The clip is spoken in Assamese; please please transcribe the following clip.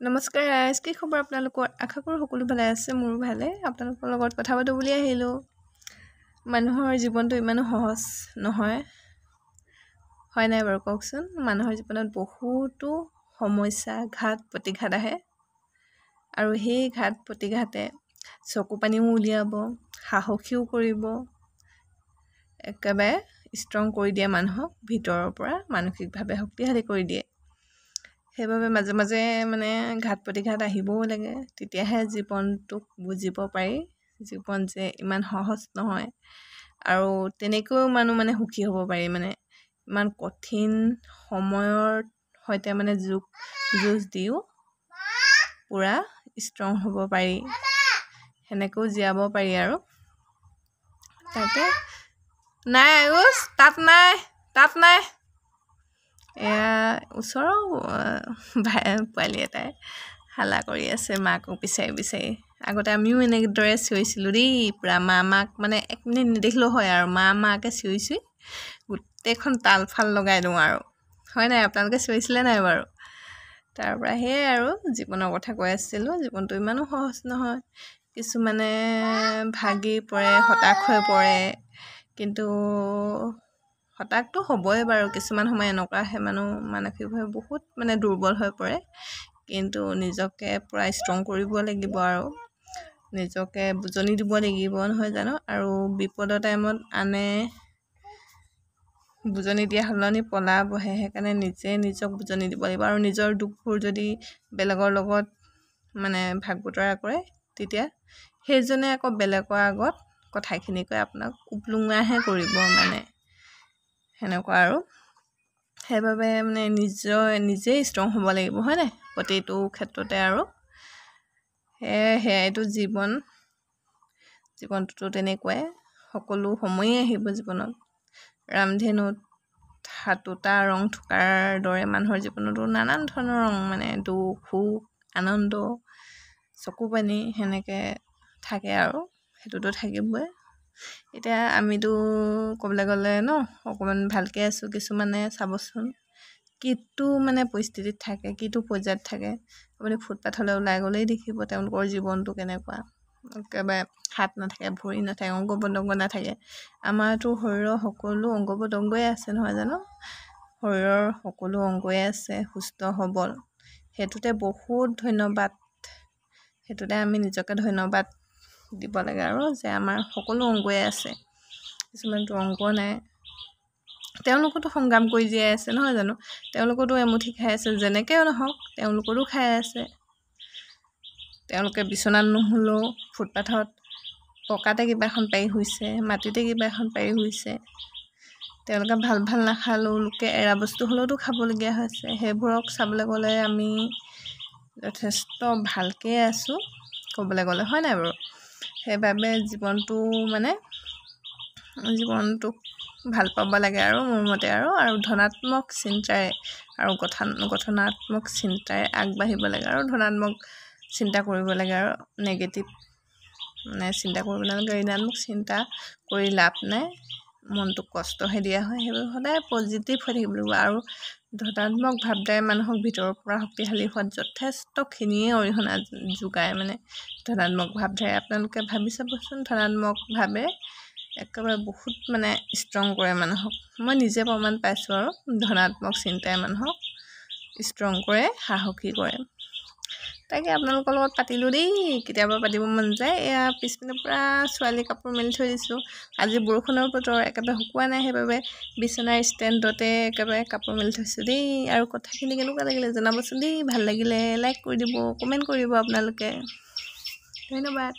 নমস্কাৰ ৰাইজ, কি খবৰ আপোনালোকৰ? আশা কৰোঁ সকলো ভালে আছে, মোৰো ভালে। আপোনালোকৰ লগত কথা পাতোঁ বুলি আহিলোঁ। মানুহৰ জীৱনটো ইমানো সহজ নহয়, হয় নাই বাৰু কওকচোন? মানুহৰ জীৱনত বহুতো সমস্যা, ঘাত প্ৰতিঘাত আহে আৰু সেই ঘাত প্ৰতিঘাতে চকু পানীও উলিয়াব, সাহসীও কৰিব, একেবাৰে ষ্ট্ৰং কৰি দিয়ে মানুহক, ভিতৰৰ পৰা মানসিকভাৱে শক্তিশালী কৰি দিয়ে। সেইবাবে মাজে মাজে ঘাত প্ৰতিঘাত আহিবও লাগে, তেতিয়াহে জীৱনটোক বুজিব পাৰি। জীৱন যে ইমান সহজ নহয় আৰু তেনেকৈও মানুহ সুখী হ'ব পাৰি। ইমান কঠিন সময়ৰ সৈতে যুঁজ দিও পূৰা ষ্ট্ৰং হ'ব পাৰি, সেনেকৈও জীয়াব পাৰি। আৰু তাকে নাই আয়ুষ, তাত নাই এয়া ওচৰৰ পোৱালি এটাই হালা কৰি আছে মাকক বিচাৰি বিচাৰি। আগতে আমিও এনেদৰে চিঞৰিছিলোঁ দেই, পূৰা মাক 1 মিনিট নেদেখিলেও হয় আৰু মাকে চিঞৰি চিঞৰি গোটেইখন তাল ফাল লগাই দিওঁ আৰু, হয় নাই? আপোনালোকে চিঞৰিছিলে নাই বাৰু? তাৰপৰা সেয়াই আৰু জীৱনৰ কথা কৈ আছিলোঁ। জীৱনটো ইমানো সহজ নহয়, কিছুমানে ভাগি পৰে, হতাশ হৈ পৰে। কিন্তু হতাশটো হ'বই বাৰু, কিছুমান সময় এনেকুৱা আহে মানুহ মানসিকভাৱে বহুত দুৰ্বল হৈ পৰে। কিন্তু নিজকে পূৰা ষ্ট্ৰং কৰিব লাগিব আৰু নিজকে বুজনি দিব লাগিব, নহয় জানো? আৰু বিপদৰ টাইমত আনে বুজনি দিয়া সলনি পলাবহে, সেইকাৰণে নিজে নিজক বুজনি দিব লাগিব। আৰু নিজৰ দুখবোৰ যদি বেলেগৰ লগত ভাগ বতৰা কৰে, তেতিয়া সেইজনে আকৌ বেলেগৰ আগত কথাখিনি কৈ আপোনাক উপলুঙাহে কৰিব, সেনেকুৱা আৰু। সেইবাবে নিজেই ষ্ট্ৰং হ'ব লাগিব, হয় নাই? প্ৰতিটো ক্ষেত্ৰতে আৰু সেয়াইতো জীৱনটোতো তেনেকুৱাই, সকলো সময়েই আহিব জীৱনত। ৰামধেনুত 7টা ৰং থকাৰ দৰে মানুহৰ জীৱনতো নানান ধৰণৰ ৰং, দুখ, সুখ, আনন্দ, চকু পানী সেনেকৈ থাকে আৰু সেইটোতো থাকিবই। এতিয়া আমিতো ক'বলৈ গ'লে অকণমান ভালকৈ আছোঁ, কিছুমানে চাবচোন কিটো পৰিস্থিতিত থাকে, কিটো পৰ্যায়ত থাকে। আপুনি ফুটপাথলৈ ওলাই গ'লেই দেখিব তেওঁলোকৰ জীৱনটো কেনেকুৱা। একেবাৰে হাত নাথাকে, ভৰি নাথাকে, অংগ প্ৰত্যংগ নাথাকে। আমাৰতো শৰীৰৰ সকলো অংগ প্ৰত্যংগই আছে, নহয় জানো? শৰীৰৰ সকলো অংগই আছে সুস্থ সবল, সেইটোতে বহুত ধন্যবাদ। সেইটোতে আমি নিজকে ধন্যবাদ দিব লাগে আৰু যে আমাৰ সকলো অংগই আছে। কিছুমানতো অংগ নাই, তেওঁলোকতো সংগ্ৰাম কৰি জীয়াই আছে, নহয় জানো? তেওঁলোকতো এমুঠি খাই আছে, যেনেকৈও নহওক তেওঁলোকৰো খাই আছে। তেওঁলোকে বিচনাত নুশুলেও ফুটপাথত পকাতে কিবা এখন পাৰি শুইছে, মাটিতে কিবা এখন পাৰি শুইছে। তেওঁলোকে ভাল নাখালেও লোকে এৰা বস্তু হ'লেওতো খাবলগীয়া হৈছে। সেইবোৰক চাবলৈ গ'লে আমি যথেষ্ট ভালকৈ আছোঁ, ক'বলৈ গ'লে, হয় নাই বাৰু? সেইবাবে জীৱনটোক ভাল পাব লাগে আৰু মোৰ মতে আৰু ধনাত্মক চিন্তাৰে আৰু গঠনাত্মক চিন্তাৰে আগবাঢ়িব লাগে আৰু ধনাত্মক চিন্তা কৰিব লাগে আৰু নেগেটিভ চিন্তা কৰিব নালাগে। ঋণাত্মক চিন্তা কৰি লাভ নাই, মনটোক কষ্টহে দিয়া হয়। সেইবাবে সদায় পজিটিভ হৈ থাকিব লাগিব আৰু ধনাত্মক ভাৱধাৰাই মানুহক ভিতৰৰ পৰা শক্তিশালী হোৱাত যথেষ্টখিনিয়ে অৰিহণা যোগায়। ধনাত্মক ভাৱধাৰাই আপোনালোকে ভাবি চাবচোন, ধনাত্মকভাৱে একেবাৰে বহুত ষ্ট্ৰং কৰে মানুহক। মই নিজে প্ৰমাণ পাইছোঁ আৰু ধনাত্মক চিন্তাই মানুহক ষ্ট্ৰং কৰে, সাহসী কৰে। তাকে আপোনালোকৰ লগত পাতিলোঁ দেই, কেতিয়াবা পাতিব মন যায়। এয়া পিছপিনে পূৰা ছোৱালী কাপোৰ মেলি থৈ দিছোঁ। আজি বৰষুণৰ বতৰ, একেবাৰে শুকোৱা নাই, সেইবাবে বিচনাৰ ষ্টেণ্ডতে একেবাৰে কাপোৰ মেলি থৈছোঁ দেই। আৰু কথাখিনি কেনেকুৱা লাগিলে জনাবচোন দেই। ভাল লাগিলে লাইক কৰি দিব, কমেণ্ট কৰিব আপোনালোকে। ধন্যবাদ।